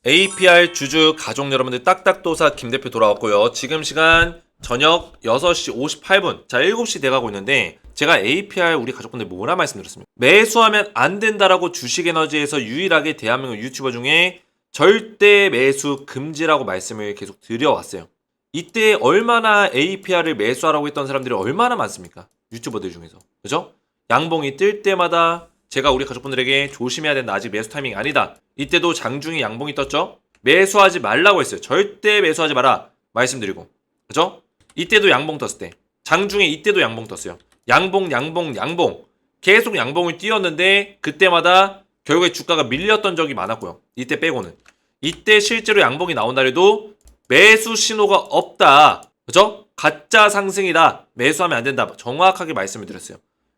APR 주주 가족 여러분들 딱딱도사 김대표 돌아왔고요. 지금 시간 저녁 6시 58분. 자, 7시 돼가고 있는데 제가 APR 우리 가족분들 뭐라 말씀드렸습니까? 매수하면 안 된다라고 주식에너지에서 유일하게 대한민국 유튜버 중에 절대 매수 금지라고 말씀을 계속 드려왔어요. 이때 얼마나 APR을 매수하라고 했던 사람들이 얼마나 많습니까? 유튜버들 중에서. 그죠? 양봉이 뜰 때마다 제가 우리 가족분들에게 조심해야 된다. 아직 매수 타이밍이 아니다. 이때도 장중에 양봉이 떴죠? 매수하지 말라고 했어요. 절대 매수하지 마라. 말씀드리고. 그죠? 이때도 양봉 떴을 때. 장중에 이때도 양봉 떴어요. 양봉. 계속 양봉을 띄웠는데 그때마다 결국에 주가가 밀렸던 적이 많았고요. 이때 빼고는. 이때 실제로 양봉이 나온 날에도 매수 신호가 없다. 그죠? 가짜 상승이다. 매수하면 안 된다. 정확하게 말씀을 드렸어요.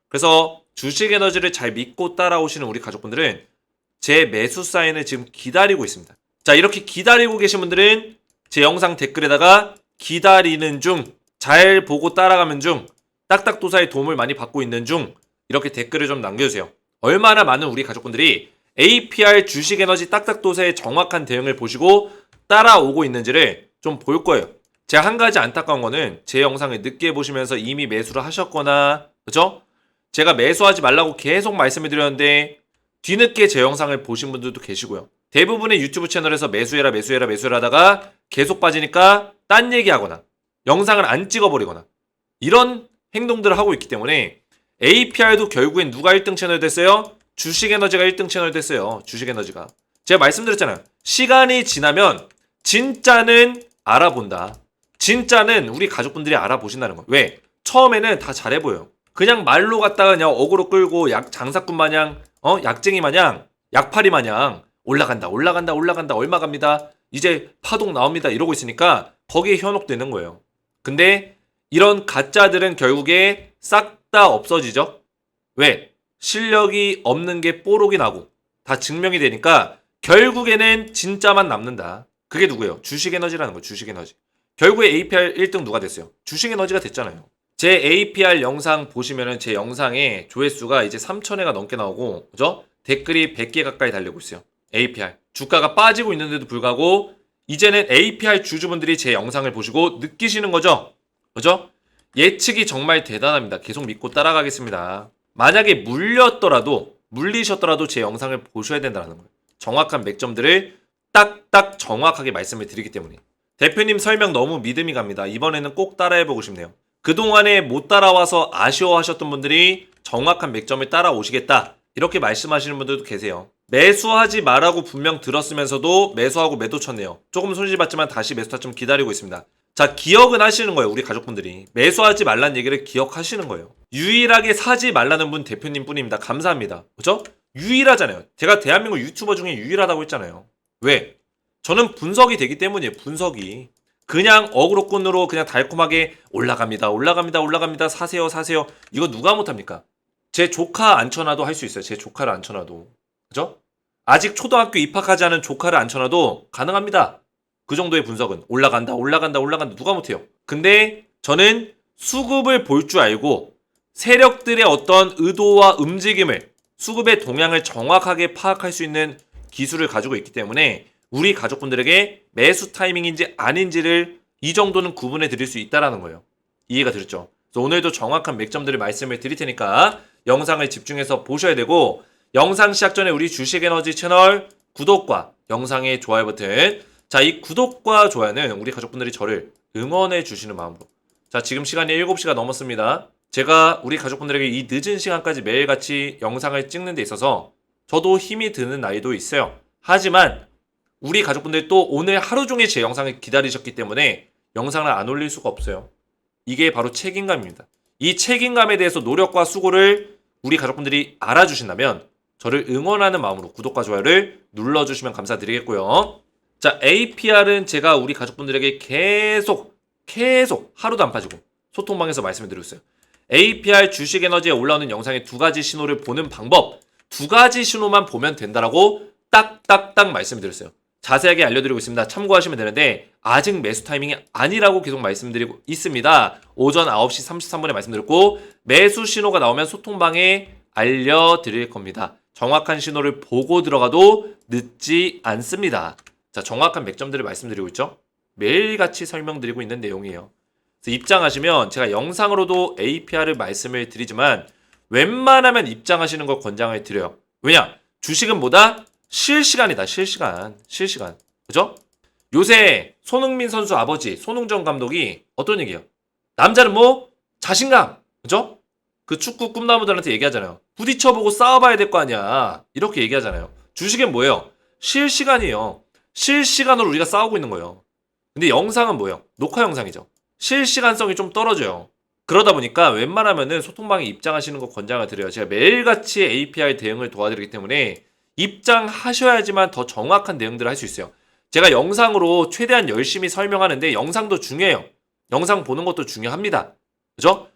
그래서 주식에너지를 잘 믿고 따라오시는 우리 가족분들은 제 매수 사인을 지금 기다리고 있습니다. 자, 이렇게 기다리고 계신 분들은 제 영상 댓글에다가 기다리는 중, 잘 보고 따라가면 중, 딱딱도사의 도움을 많이 받고 있는 중 이렇게 댓글을 좀 남겨주세요. 얼마나 많은 우리 가족분들이 APR 주식에너지 딱딱도사의 정확한 대응을 보시고 따라오고 있는지를 좀 볼 거예요. 제가 한 가지 안타까운 거는 제 영상을 늦게 보시면서 이미 매수를 하셨거나, 그죠? 제가 매수하지 말라고 계속 말씀을 드렸는데 뒤늦게 제 영상을 보신 분들도 계시고요. 대부분의 유튜브 채널에서 매수해라 하다가 계속 빠지니까 딴 얘기하거나 영상을 안 찍어버리거나 이런 행동들을 하고 있기 때문에 APR도 결국엔 누가 1등 채널 됐어요? 주식에너지가 1등 채널 됐어요. 주식에너지가. 제가 말씀드렸잖아요. 시간이 지나면 진짜는 알아본다. 진짜는 우리 가족분들이 알아보신다는 거예요. 왜? 처음에는 다 잘해 보여요. 그냥 말로 갖다가 그냥 어그로 끌고 장사꾼 마냥 약쟁이 마냥 약팔이 마냥 올라간다 얼마 갑니다. 이제 파동 나옵니다. 이러고 있으니까 거기에 현혹되는 거예요. 근데 이런 가짜들은 결국에 싹 다 없어지죠. 왜? 실력이 없는 게 뽀록이 나고 다 증명이 되니까 결국에는 진짜만 남는다. 그게 누구예요? 주식에너지라는 거예요. 주식에너지. 결국에 APR 1등 누가 됐어요? 주식에너지가 됐잖아요. 제 APR 영상 보시면은 제 영상에 조회수가 이제 3,000회가 넘게 나오고, 그죠? 댓글이 100개 가까이 달리고 있어요. APR. 주가가 빠지고 있는데도 불구하고, 이제는 APR 주주분들이 제 영상을 보시고 느끼시는 거죠? 그죠? 예측이 정말 대단합니다. 계속 믿고 따라가겠습니다. 만약에 물리셨더라도 제 영상을 보셔야 된다는 거예요. 정확한 맥점들을 딱딱 정확하게 말씀을 드리기 때문에. 대표님 설명 너무 믿음이 갑니다. 이번에는 꼭 따라해보고 싶네요. 그동안에 못 따라와서 아쉬워하셨던 분들이 정확한 맥점을 따라오시겠다. 이렇게 말씀하시는 분들도 계세요. 매수하지 말라고 분명 들었으면서도 매수하고 매도 쳤네요. 조금 손실봤지만 다시 매수 타점 기다리고 있습니다. 자, 기억은 하시는 거예요. 우리 가족분들이. 매수하지 말라는 얘기를 기억하시는 거예요. 유일하게 사지 말라는 분 대표님 뿐입니다. 감사합니다. 그죠? 유일하잖아요. 제가 대한민국 유튜버 중에 유일하다고 했잖아요. 왜? 저는 분석이 되기 때문이에요. 분석이. 그냥 어그로꾼으로 그냥 달콤하게 올라갑니다. 사세요. 이거 누가 못합니까? 제 조카 앉혀놔도 할 수 있어요. 제 조카를 앉혀놔도. 그죠? 아직 초등학교 입학하지 않은 조카를 앉혀놔도 가능합니다. 그 정도의 분석은. 올라간다. 누가 못해요. 근데 저는 수급을 볼 줄 알고 세력들의 어떤 의도와 움직임을, 수급의 동향을 정확하게 파악할 수 있는 기술을 가지고 있기 때문에 우리 가족분들에게 매수 타이밍인지 아닌지를 이 정도는 구분해 드릴 수 있다는 거예요. 이해가 되셨죠? 그래서 오늘도 정확한 맥점들을 말씀을 드릴 테니까 영상을 집중해서 보셔야 되고, 영상 시작 전에 우리 주식에너지 채널 구독과 영상의 좋아요 버튼, 자, 이 구독과 좋아요는 우리 가족분들이 저를 응원해 주시는 마음으로. 자, 지금 시간이 7시가 넘었습니다. 제가 우리 가족분들에게 이 늦은 시간까지 매일같이 영상을 찍는 데 있어서 저도 힘이 드는 나이도 있어요. 하지만 우리 가족분들 또 오늘 하루 종일 제 영상을 기다리셨기 때문에 영상을 안 올릴 수가 없어요. 이게 바로 책임감입니다. 이 책임감에 대해서 노력과 수고를 우리 가족분들이 알아주신다면 저를 응원하는 마음으로 구독과 좋아요를 눌러주시면 감사드리겠고요. 자, APR은 제가 우리 가족분들에게 계속 하루도 안 빠지고 소통방에서 말씀을 드리고 있어요. APR 주식에너지에 올라오는 영상의 2가지 신호를 보는 방법, 2가지 신호만 보면 된다라고 딱딱딱 말씀을 드렸어요. 자세하게 알려드리고 있습니다. 참고하시면 되는데 아직 매수 타이밍이 아니라고 계속 말씀드리고 있습니다. 오전 9시 33분에 말씀드렸고, 매수 신호가 나오면 소통방에 알려드릴 겁니다. 정확한 신호를 보고 들어가도 늦지 않습니다. 자, 정확한 맥점들을 말씀드리고 있죠. 매일같이 설명드리고 있는 내용이에요. 그래서 입장하시면 제가 영상으로도 APR을 말씀을 드리지만 웬만하면 입장하시는 걸 권장을 드려요. 왜냐? 주식은 뭐다? 실시간이다. 실시간. 그죠? 요새 손흥민 선수 아버지 손흥정 감독이 어떤 얘기예요? 남자는 뭐? 자신감. 그죠? 그 축구 꿈나무들한테 얘기하잖아요. 부딪혀보고 싸워봐야 될 거 아니야. 이렇게 얘기하잖아요. 주식은 뭐예요? 실시간이에요. 실시간으로 우리가 싸우고 있는 거예요. 근데 영상은 뭐예요? 녹화 영상이죠. 실시간성이 좀 떨어져요. 그러다 보니까 웬만하면은 소통방에 입장하시는 거 권장을 드려요. 제가 매일같이 API 대응을 도와드리기 때문에 입장하셔야지만 더 정확한 대응들을 할 수 있어요. 제가 영상으로 최대한 열심히 설명하는데 영상도 중요해요. 영상 보는 것도 중요합니다. 그죠?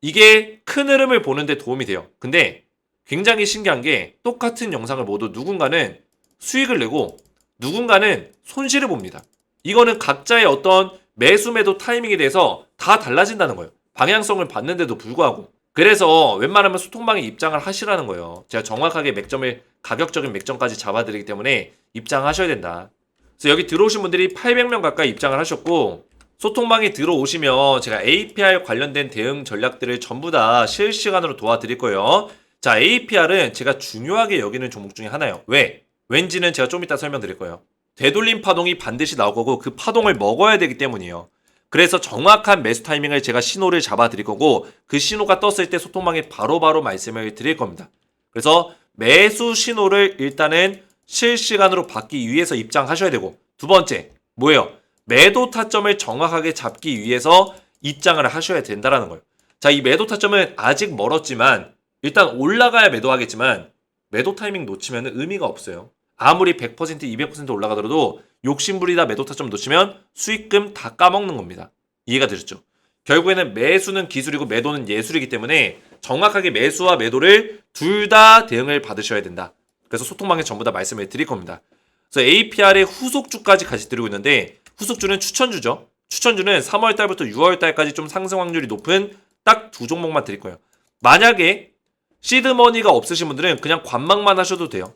이게 큰 흐름을 보는데 도움이 돼요. 근데 굉장히 신기한 게 똑같은 영상을 모두 누군가는 수익을 내고 누군가는 손실을 봅니다. 이거는 각자의 어떤 매수 매도 타이밍에 대해서 다 달라진다는 거예요. 방향성을 봤는데도 불구하고. 그래서 웬만하면 소통방에 입장을 하시라는 거예요. 제가 정확하게 맥점을 가격적인 맥점까지 잡아드리기 때문에 입장하셔야 된다. 그래서 여기 들어오신 분들이 800명 가까이 입장을 하셨고 소통방에 들어오시면 제가 APR 관련된 대응 전략들을 전부 다 실시간으로 도와드릴 거예요. 자, APR은 제가 중요하게 여기는 종목 중에 하나예요. 왜? 왠지는 제가 좀 이따 설명드릴 거예요. 되돌림 파동이 반드시 나올 거고 그 파동을 먹어야 되기 때문이에요. 그래서 정확한 매수 타이밍을 제가 신호를 잡아 드릴 거고 그 신호가 떴을 때 소통방에 바로바로 말씀을 드릴 겁니다. 그래서 매수 신호를 일단은 실시간으로 받기 위해서 입장하셔야 되고 두 번째 뭐예요? 매도 타점을 정확하게 잡기 위해서 입장을 하셔야 된다는 거예요. 자, 이 매도 타점은 아직 멀었지만 일단 올라가야 매도하겠지만 매도 타이밍 놓치면 의미가 없어요. 아무리 100%, 200% 올라가더라도 욕심부리다 매도 타점 놓치면 수익금 다 까먹는 겁니다. 이해가 되셨죠? 결국에는 매수는 기술이고 매도는 예술이기 때문에 정확하게 매수와 매도를 둘 다 대응을 받으셔야 된다. 그래서 소통방에 전부 다 말씀을 드릴 겁니다. 그래서 APR의 후속주까지 같이 드리고 있는데 후속주는 추천주죠. 추천주는 3월달부터 6월달까지 좀 상승 확률이 높은 딱 두 종목만 드릴 거예요. 만약에 시드머니가 없으신 분들은 그냥 관망만 하셔도 돼요.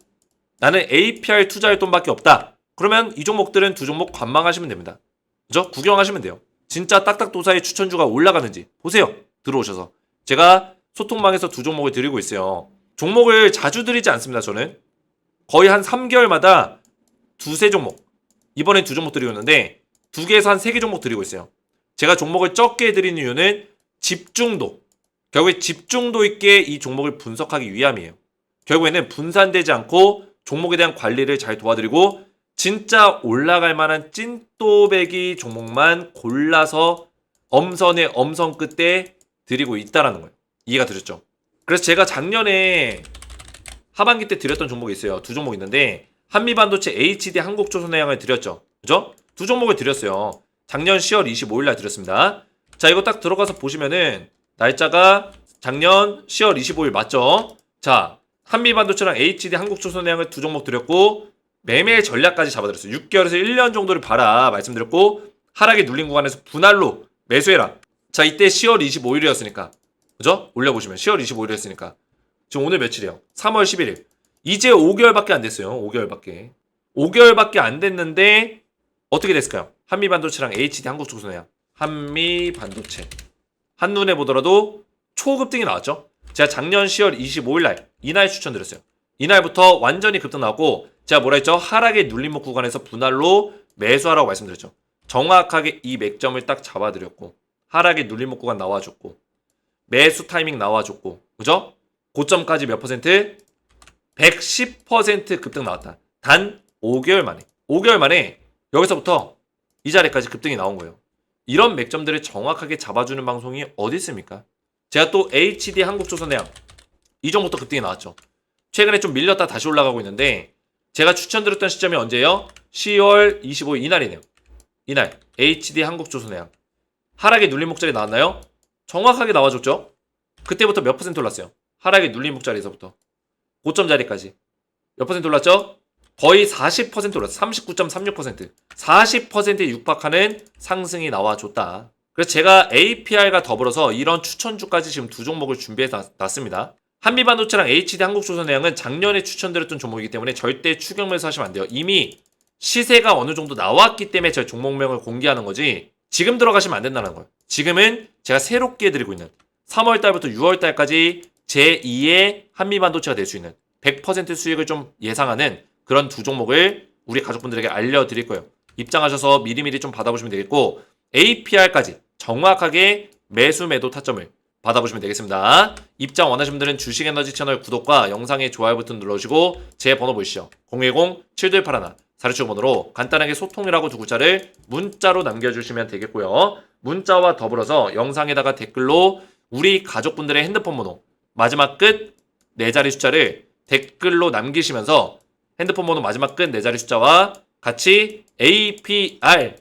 나는 APR 투자할 돈밖에 없다. 그러면 이 종목들은 두 종목 관망하시면 됩니다. 그죠? 구경하시면 돼요. 진짜 딱딱도사의 추천주가 올라가는지 보세요. 들어오셔서. 제가 소통방에서 두 종목을 드리고 있어요. 종목을 자주 드리지 않습니다. 저는 거의 한 3개월마다 두세 종목, 이번엔 두 종목 드리고 있는데 2개에서 한 3개 종목 드리고 있어요. 제가 종목을 적게 드리는 이유는 집중도, 결국에 집중도 있게 이 종목을 분석하기 위함이에요. 결국에는 분산되지 않고 종목에 대한 관리를 잘 도와드리고 진짜 올라갈 만한 찐또배기 종목만 골라서 엄선의 엄선 끝에 드리고 있다라는 거예요. 이해가 되셨죠? 그래서 제가 작년에 하반기 때 드렸던 종목이 있어요. 두 종목 있는데 한미반도체 HD 한국조선해양을 드렸죠. 그죠? 두 종목을 드렸어요. 작년 10월 25일 날 드렸습니다. 자, 이거 딱 들어가서 보시면은 날짜가 작년 10월 25일 맞죠? 자, 한미반도체랑 HD 한국조선해양을 두 종목 드렸고 매매 전략까지 잡아드렸어요. 6개월에서 1년 정도를 봐라 말씀드렸고 하락에 눌린 구간에서 분할로 매수해라. 자, 이때 10월 25일이었으니까 그죠? 올려보시면 10월 25일이었으니까 지금 오늘 며칠이에요? 3월 11일. 이제 5개월밖에 안 됐어요. 5개월밖에 안 됐는데 어떻게 됐을까요? 한미반도체랑 HD 한국조선해양. 한미반도체. 한눈에 보더라도 초급등이 나왔죠? 제가 작년 10월 25일 날 이날 추천드렸어요. 이날부터 완전히 급등 나왔고 제가 뭐라 했죠? 하락의 눌림목 구간에서 분할로 매수하라고 말씀드렸죠. 정확하게 이 맥점을 딱 잡아드렸고 하락의 눌림목 구간 나와줬고 매수 타이밍 나와줬고 그죠? 고점까지 몇 퍼센트? 110% 급등 나왔다. 단 5개월 만에. 5개월 만에 여기서부터 이 자리까지 급등이 나온 거예요. 이런 맥점들을 정확하게 잡아주는 방송이 어디 있습니까? 제가 또 HD 한국조선해양 이 종목도 급등이 나왔죠. 최근에 좀 밀렸다 다시 올라가고 있는데 제가 추천드렸던 시점이 언제예요? 10월 25일 이날이네요. 이날 HD 한국조선해양 하락의 눌림목자리 나왔나요? 정확하게 나와줬죠. 그때부터 몇 퍼센트 올랐어요? 하락의 눌림목자리에서부터 고점 자리까지 몇 퍼센트 올랐죠? 거의 40% 올랐어요. 39.36%. 40%에 육박하는 상승이 나와줬다. 그래서 제가 APR과 더불어서 이런 추천주까지 지금 두 종목을 준비해 놨습니다. 한미반도체랑 HD 한국조선해양은 작년에 추천드렸던 종목이기 때문에 절대 추격 매수 하시면 안 돼요. 이미 시세가 어느 정도 나왔기 때문에 저 종목명을 공개하는 거지 지금 들어가시면 안 된다는 거예요. 지금은 제가 새롭게 해드리고 있는 3월달부터 6월달까지 제2의 한미반도체가 될 수 있는 100% 수익을 좀 예상하는 그런 두 종목을 우리 가족분들에게 알려드릴 거예요. 입장하셔서 미리미리 좀 받아보시면 되겠고 APR까지 정확하게 매수 매도 타점을 받아보시면 되겠습니다. 입장 원하시는 분들은 주식에너지 채널 구독과 영상의 좋아요 버튼 눌러주시고 제 번호 보시죠. 010-7281-46번으로 간단하게 소통이라고 두 글자를 문자로 남겨주시면 되겠고요. 문자와 더불어서 영상에다가 댓글로 우리 가족분들의 핸드폰 번호 마지막 끝 4자리 숫자를 댓글로 남기시면서 핸드폰 번호 마지막 끝 4자리 숫자와 같이 APR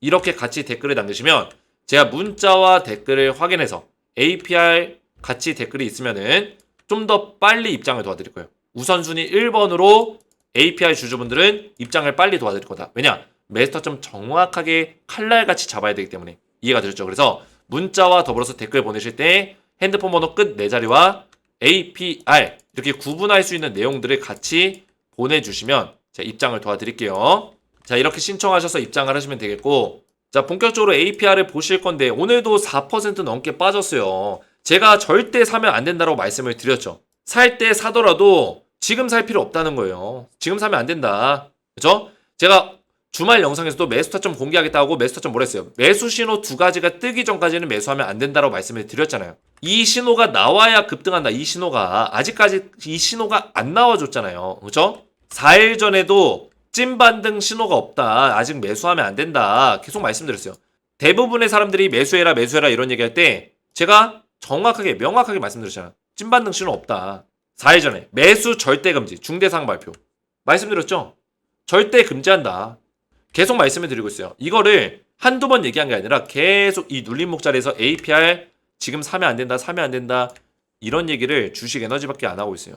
이렇게 같이 댓글을 남기시면 제가 문자와 댓글을 확인해서 APR 같이 댓글이 있으면은 좀 더 빨리 입장을 도와드릴 거예요. 우선순위 1번으로 APR 주주분들은 입장을 빨리 도와드릴 거다. 왜냐? 매스터점 정확하게 칼날같이 잡아야 되기 때문에 이해가 되셨죠? 그래서 문자와 더불어서 댓글 보내실 때 핸드폰 번호 끝 4자리와 APR 이렇게 구분할 수 있는 내용들을 같이 보내주시면 제가 입장을 도와드릴게요. 자, 이렇게 신청하셔서 입장을 하시면 되겠고 자, 본격적으로 APR을 보실 건데 오늘도 4% 넘게 빠졌어요. 제가 절대 사면 안 된다고 말씀을 드렸죠. 살 때 사더라도 지금 살 필요 없다는 거예요. 지금 사면 안 된다. 그죠? 제가 주말 영상에서도 매수 타점 공개하겠다고 매수 타점 뭐라 했어요? 매수 신호 두 가지가 뜨기 전까지는 매수하면 안 된다고 말씀을 드렸잖아요. 이 신호가 나와야 급등한다. 이 신호가 아직까지 이 신호가 안 나와줬잖아요. 그죠? 4일 전에도 찐반등 신호가 없다. 아직 매수하면 안 된다. 계속 말씀드렸어요. 대부분의 사람들이 매수해라 매수해라 이런 얘기할 때 제가 정확하게 명확하게 말씀드렸잖아요. 찐반등 신호 없다. 4일 전에 매수 절대 금지 중대사항 발표 말씀드렸죠. 절대 금지한다. 계속 말씀을 드리고 있어요. 이거를 한두 번 얘기한 게 아니라 계속 이 눌림목 자리에서 APR 지금 사면 안 된다 사면 안 된다 이런 얘기를 주식에너지밖에 안 하고 있어요.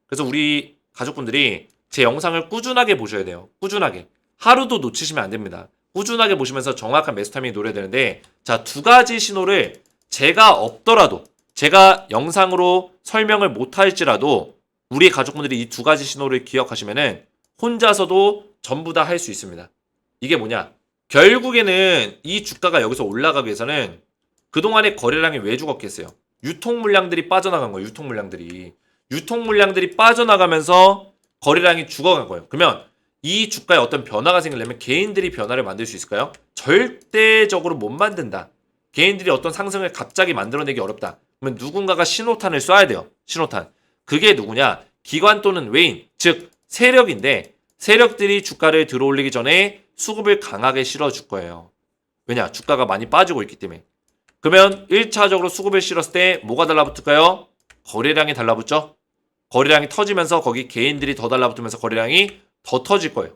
그래서 우리 가족분들이 제 영상을 꾸준하게 보셔야 돼요. 꾸준하게. 하루도 놓치시면 안 됩니다. 꾸준하게 보시면서 정확한 매수 타이밍이 노려야 되는데 자, 두 가지 신호를 제가 없더라도 제가 영상으로 설명을 못 할지라도 우리 가족분들이 이 두 가지 신호를 기억하시면은 혼자서도 전부 다 할 수 있습니다. 이게 뭐냐? 결국에는 이 주가가 여기서 올라가기 위해서는 그동안의 거래량이 왜 죽었겠어요? 유통 물량들이 빠져나간 거예요. 유통 물량들이 빠져나가면서 거래량이 죽어간 거예요. 그러면 이 주가에 어떤 변화가 생기려면 개인들이 변화를 만들 수 있을까요? 절대적으로 못 만든다. 개인들이 어떤 상승을 갑자기 만들어내기 어렵다. 그러면 누군가가 신호탄을 쏴야 돼요. 신호탄. 그게 누구냐? 기관 또는 외인, 즉 세력인데 세력들이 주가를 들어올리기 전에 수급을 강하게 실어줄 거예요. 왜냐? 주가가 많이 빠지고 있기 때문에. 그러면 1차적으로 수급을 실었을 때 뭐가 달라붙을까요? 거래량이 달라붙죠? 거래량이 터지면서 거기 개인들이 더 달라붙으면서 거래량이 더 터질 거예요.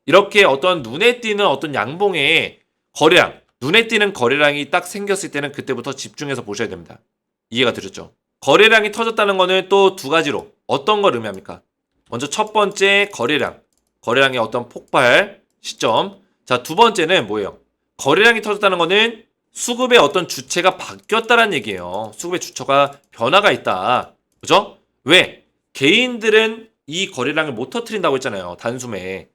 이렇게 어떤 눈에 띄는 어떤 양봉의 거래량, 눈에 띄는 거래량이 딱 생겼을 때는 그때부터 집중해서 보셔야 됩니다. 이해가 되셨죠? 거래량이 터졌다는 거는 또 두 가지로 어떤 걸 의미합니까? 먼저 첫 번째 거래량의 어떤 폭발 시점. 자, 두 번째는 뭐예요? 거래량이 터졌다는 거는 수급의 어떤 주체가 바뀌었다는 얘기예요. 수급의 주체가 변화가 있다. 그죠? 왜? 개인들은 이 거래량을 못 터트린다고 했잖아요. 단숨에.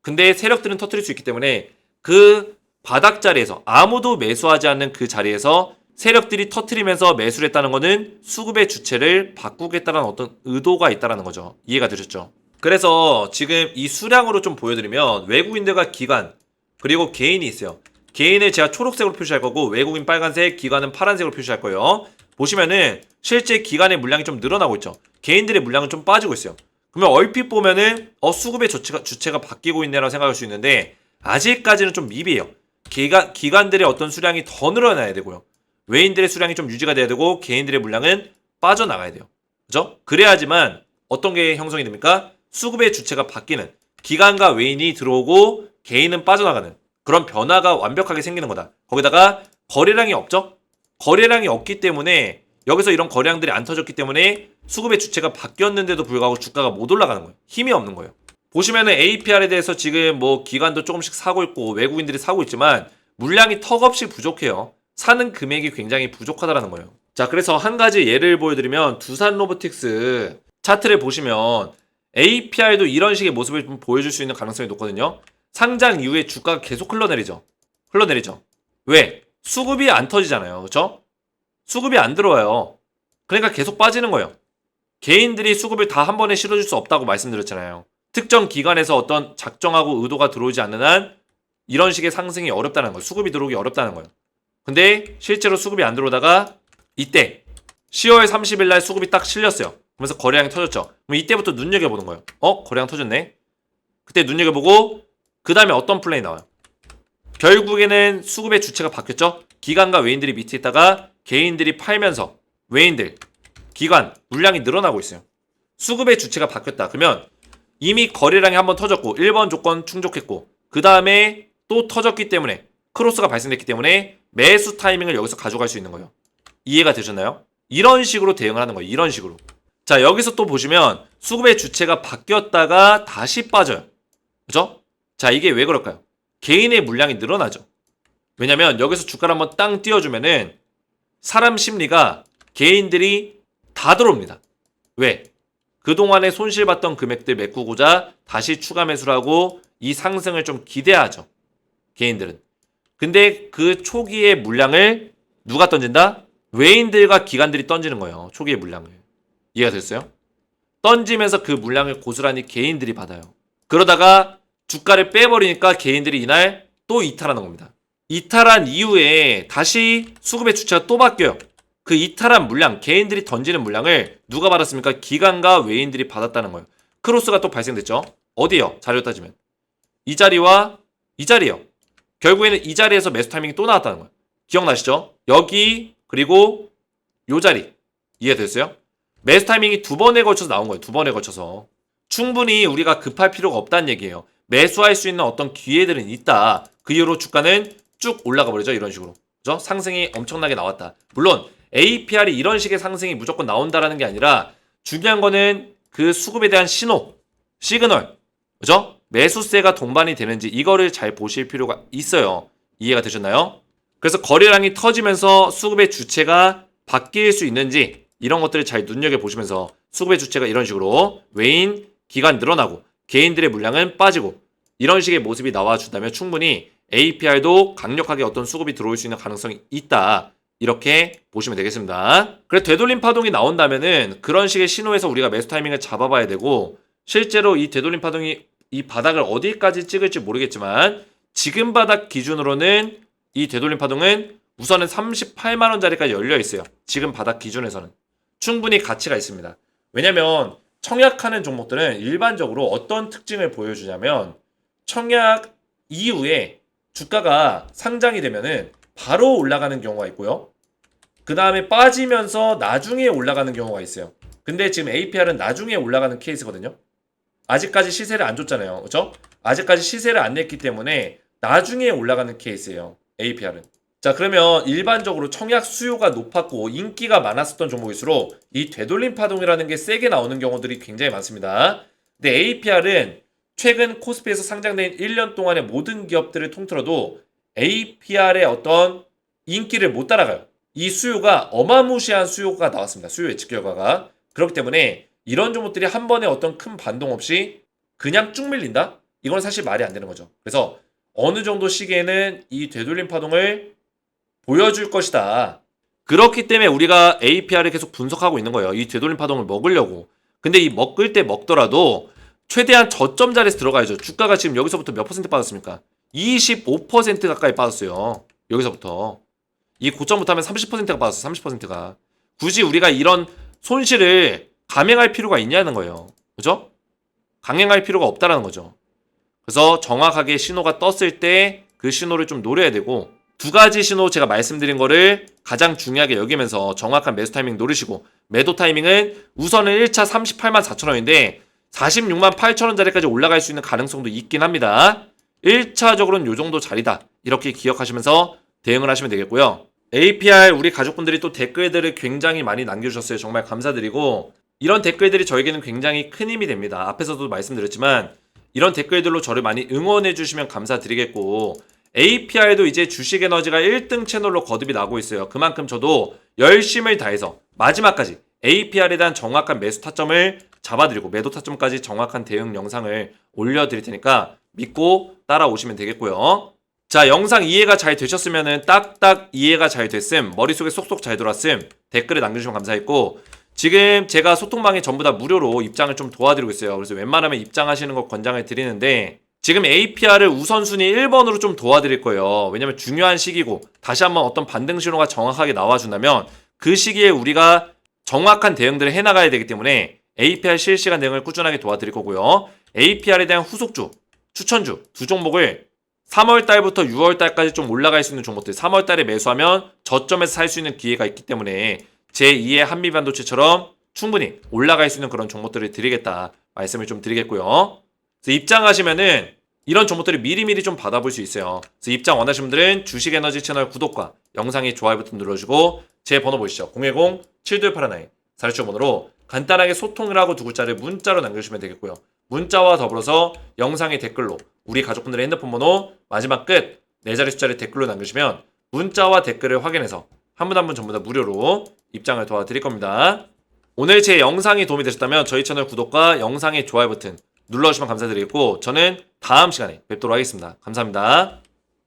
근데 세력들은 터트릴 수 있기 때문에 그 바닥 자리에서 아무도 매수하지 않는 그 자리에서 세력들이 터트리면서 매수를 했다는 거는 수급의 주체를 바꾸겠다는 어떤 의도가 있다는 거죠. 이해가 되셨죠? 그래서 지금 이 수량으로 좀 보여드리면 외국인들과 기관 그리고 개인이 있어요. 개인을 제가 초록색으로 표시할 거고 외국인 빨간색, 기관은 파란색으로 표시할 거예요. 보시면은 실제 기관의 물량이 좀 늘어나고 있죠. 개인들의 물량은 좀 빠지고 있어요. 그러면 얼핏 보면은 수급의 주체가 바뀌고 있네라고 생각할 수 있는데 아직까지는 좀 미비해요. 기관들의 어떤 수량이 더 늘어나야 되고요. 외인들의 수량이 좀 유지가 돼야 되고 개인들의 물량은 빠져나가야 돼요. 그죠? 그래야지만 어떤 게 형성이 됩니까? 수급의 주체가 바뀌는 기관과 외인이 들어오고 개인은 빠져나가는 그런 변화가 완벽하게 생기는 거다. 거기다가 거래량이 없죠? 거래량이 없기 때문에 여기서 이런 거래량들이 안 터졌기 때문에 수급의 주체가 바뀌었는데도 불구하고 주가가 못 올라가는 거예요. 힘이 없는 거예요. 보시면은 APR에 대해서 지금 뭐 기관도 조금씩 사고 있고 외국인들이 사고 있지만 물량이 턱없이 부족해요. 사는 금액이 굉장히 부족하다는 거예요. 자, 그래서 한 가지 예를 보여드리면 두산 로보틱스 차트를 보시면 APR도 이런 식의 모습을 좀 보여줄 수 있는 가능성이 높거든요. 상장 이후에 주가가 계속 흘러내리죠. 왜? 수급이 안 터지잖아요. 그렇죠? 수급이 안 들어와요. 그러니까 계속 빠지는 거예요. 개인들이 수급을 다 한 번에 실어줄 수 없다고 말씀드렸잖아요. 특정 기관에서 어떤 작정하고 의도가 들어오지 않는 한 이런 식의 상승이 어렵다는 거예요. 수급이 들어오기 어렵다는 거예요. 근데 실제로 수급이 안 들어오다가 이때 10월 30일 날 수급이 딱 실렸어요. 그러면서 거래량이 터졌죠. 그럼 이때부터 눈여겨보는 거예요. 거래량 터졌네. 그때 눈여겨보고 그 다음에 어떤 플레이 나와요. 결국에는 수급의 주체가 바뀌었죠. 기관과 외인들이 밑에 있다가 개인들이 팔면서 외인들, 기관, 물량이 늘어나고 있어요. 수급의 주체가 바뀌었다. 그러면 이미 거래량이 한번 터졌고 1번 조건 충족했고 그 다음에 또 터졌기 때문에 크로스가 발생됐기 때문에 매수 타이밍을 여기서 가져갈 수 있는 거예요. 이해가 되셨나요? 이런 식으로 대응을 하는 거예요. 이런 식으로. 자, 여기서 또 보시면 수급의 주체가 바뀌었다가 다시 빠져요. 그죠? 자, 이게 왜 그럴까요? 개인의 물량이 늘어나죠. 왜냐면 여기서 주가를 한번 땅 띄워주면은 사람 심리가 개인들이 다 들어옵니다. 왜? 그동안에 손실봤던 금액들 메꾸고자 다시 추가 매수를 하고 이 상승을 좀 기대하죠. 개인들은. 근데 그 초기의 물량을 누가 던진다? 외인들과 기관들이 던지는 거예요. 초기의 물량을. 이해가 됐어요? 던지면서 그 물량을 고스란히 개인들이 받아요. 그러다가 주가를 빼버리니까 개인들이 이날 또 이탈하는 겁니다. 이탈한 이후에 다시 수급의 주체가 또 바뀌어요. 그 이탈한 물량, 개인들이 던지는 물량을 누가 받았습니까? 기관과 외인들이 받았다는 거예요. 크로스가 또 발생됐죠. 어디요? 자료 따지면 이 자리와 이 자리요. 결국에는 이 자리에서 매수 타이밍이 또 나왔다는 거예요. 기억나시죠? 여기 그리고 요 자리. 이해됐어요? 매수 타이밍이 두 번에 걸쳐서 나온 거예요. 두 번에 걸쳐서. 충분히 우리가 급할 필요가 없다는 얘기예요. 매수할 수 있는 어떤 기회들은 있다. 그 이후로 주가는 쭉 올라가 버리죠. 이런 식으로. 그죠? 상승이 엄청나게 나왔다. 물론 APR이 이런 식의 상승이 무조건 나온다라는 게 아니라 중요한 거는 그 수급에 대한 신호, 시그널. 그죠? 매수세가 동반이 되는지 이거를 잘 보실 필요가 있어요. 이해가 되셨나요? 그래서 거래량이 터지면서 수급의 주체가 바뀔 수 있는지 이런 것들을 잘 눈여겨보시면서 수급의 주체가 이런 식으로 외인, 기관 늘어나고 개인들의 물량은 빠지고 이런 식의 모습이 나와준다면 충분히 APR도 강력하게 어떤 수급이 들어올 수 있는 가능성이 있다. 이렇게 보시면 되겠습니다. 그래서 되돌림 파동이 나온다면은 그런 식의 신호에서 우리가 매수 타이밍을 잡아봐야 되고 실제로 이 되돌림 파동이 이 바닥을 어디까지 찍을지 모르겠지만 지금 바닥 기준으로는 이 되돌림 파동은 우선은 38만원짜리까지 열려 있어요. 지금 바닥 기준에서는 충분히 가치가 있습니다. 왜냐면 청약하는 종목들은 일반적으로 어떤 특징을 보여주냐면 청약 이후에 주가가 상장이 되면은 바로 올라가는 경우가 있고요. 그 다음에 빠지면서 나중에 올라가는 경우가 있어요. 근데 지금 APR은 나중에 올라가는 케이스거든요. 아직까지 시세를 안 줬잖아요. 그렇죠? 아직까지 시세를 안 냈기 때문에 나중에 올라가는 케이스예요. APR은. 자, 그러면 일반적으로 청약 수요가 높았고 인기가 많았었던 종목일수록 이 되돌림 파동이라는 게 세게 나오는 경우들이 굉장히 많습니다. 근데 APR은 최근 코스피에서 상장된 1년 동안의 모든 기업들을 통틀어도 APR의 어떤 인기를 못 따라가요. 이 수요가 어마무시한 수요가 나왔습니다. 수요 예측 결과가. 그렇기 때문에 이런 종목들이 한 번에 어떤 큰 반동 없이 그냥 쭉 밀린다? 이건 사실 말이 안 되는 거죠. 그래서 어느 정도 시기에는 이 되돌림 파동을 보여줄 것이다. 그렇기 때문에 우리가 APR을 계속 분석하고 있는 거예요. 이 되돌림 파동을 먹으려고. 근데 이 먹을 때 먹더라도 최대한 저점 자리에서 들어가야죠. 주가가 지금 여기서부터 몇 퍼센트 빠졌습니까? 25% 가까이 빠졌어요. 여기서부터. 이 고점부터 하면 30%가 빠졌어요. 30%가. 굳이 우리가 이런 손실을 감행할 필요가 있냐는 거예요. 그죠? 강행할 필요가 없다라는 거죠. 그래서 정확하게 신호가 떴을 때 그 신호를 좀 노려야 되고 두 가지 신호 제가 말씀드린 거를 가장 중요하게 여기면서 정확한 매수 타이밍 노리시고 매도 타이밍은 우선은 1차 38만 4천원인데 46만 8천원짜리까지 올라갈 수 있는 가능성도 있긴 합니다. 1차적으로는 이 정도 자리다. 이렇게 기억하시면서 대응을 하시면 되겠고요. APR 우리 가족분들이 또 댓글들을 굉장히 많이 남겨주셨어요. 정말 감사드리고 이런 댓글들이 저에게는 굉장히 큰 힘이 됩니다. 앞에서도 말씀드렸지만 이런 댓글들로 저를 많이 응원해 주시면 감사드리겠고 APR도 이제 주식에너지가 1등 채널로 거듭이 나고 있어요. 그만큼 저도 열심을 다해서 마지막까지 APR에 대한 정확한 매수 타점을 잡아드리고 매도 타점까지 정확한 대응 영상을 올려드릴 테니까 믿고 따라오시면 되겠고요. 자, 영상 이해가 잘 되셨으면은 딱딱 이해가 잘 됐음, 머릿속에 쏙쏙 잘 들어왔음 댓글에 남겨주시면 감사했고, 지금 제가 소통방에 전부 다 무료로 입장을 좀 도와드리고 있어요. 그래서 웬만하면 입장하시는 거 권장을 드리는데, 지금 APR을 우선순위 1번으로 좀 도와드릴 거예요. 왜냐면 중요한 시기고 다시 한번 어떤 반등 신호가 정확하게 나와준다면 그 시기에 우리가 정확한 대응들을 해나가야 되기 때문에 APR 실시간 대응을 꾸준하게 도와드릴 거고요. APR에 대한 후속주, 추천주 두 종목을 3월달부터 6월달까지 좀 올라갈 수 있는 종목들, 3월달에 매수하면 저점에서 살 수 있는 기회가 있기 때문에 제2의 한미반도체처럼 충분히 올라갈 수 있는 그런 종목들을 드리겠다 말씀을 좀 드리겠고요. 그래서 입장하시면은 이런 종목들을 미리미리 좀 받아볼 수 있어요. 그래서 입장 원하시는 분들은 주식에너지 채널 구독과 영상의 좋아요 버튼 눌러주고 제 번호 보이시죠? 010-7281-4675 번호로 간단하게 소통을 하고 두 글자를 문자로 남겨주시면 되겠고요. 문자와 더불어서 영상의 댓글로 우리 가족분들의 핸드폰 번호 마지막 끝 4자리 숫자를 댓글로 남겨주시면 문자와 댓글을 확인해서 한 분 한 분 전부 다 무료로 입장을 도와드릴 겁니다. 오늘 제 영상이 도움이 되셨다면 저희 채널 구독과 영상의 좋아요 버튼 눌러주시면 감사드리겠고, 저는 다음 시간에 뵙도록 하겠습니다. 감사합니다.